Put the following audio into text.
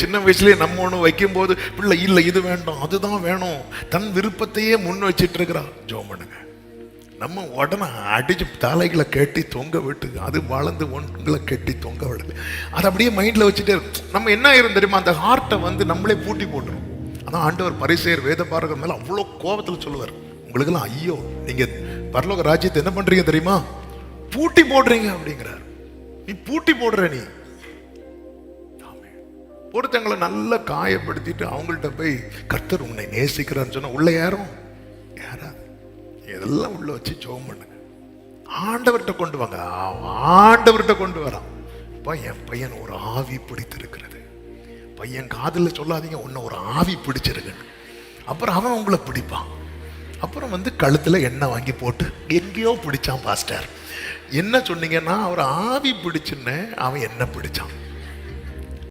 சின்ன வயசுலயே நம்ம ஒண்ணு வைக்கும் போது பிள்ளை இல்லை இது வேண்டாம் அதுதான் வேணும், தன் விருப்பத்தையே முன் வச்சிட்டு இருக்கிறா. ஜெபம் பண்ணுங்க. நம்ம உடனே அடிச்சு தலைகளை கட்டி தொங்க விட்டு அது வளர்ந்து ஒன்றுகளை கட்டி தொங்க விடுது. அதை அப்படியே மைண்ட்ல வச்சுட்டே நம்ம என்ன ஆயிரும் தெரியுமா, அந்த ஹார்ட்டை நம்மளே பூட்டி போட்டுரும். அதான் ஆண்டவர் பரிசேயர் வேத பாரகர் மேல அவ்வளோ கோபத்தில் சொல்லுவார், உங்களுக்கெல்லாம் ஐயோ நீங்க பரலோக ராஜ்யத்தை என்ன பண்றீங்க தெரியுமா, பூட்டி போடுறீங்க அப்படிங்கிறார். நீ பூட்டி போடுற, நீ ஒருத்தங்களை நல்லா காயப்படுத்திட்டு அவங்கள்ட்ட போய் கர்த்தர் உன்னை நேசிக்கிறான்னு சொன்னா உள்ள யாரும் யாராது. இதெல்லாம் உள்ள வச்சு ஜெபம் பண்ணுங்க. ஆண்டவர்கிட்ட கொண்டு வாங்க. ஆண்டவர்கிட்ட கொண்டு வரான். என் பையன் ஒரு ஆவி பிடித்திருக்கிறது. பையன் காதல சொல்லாதீங்க, உன்னை ஒரு ஆவி பிடிச்சிருக்கு. அப்புறம் அவன் உங்களை பிடிப்பான். அப்புறம் கழுத்துல எண்ணெய் வாங்கி போட்டு எங்கேயோ பிடிச்சான் பாஸ்டர். என்ன சொன்னீங்கன்னா அவர் ஆவி பிடிச்சுன்னு அவன் என்ன பிடிச்சான்.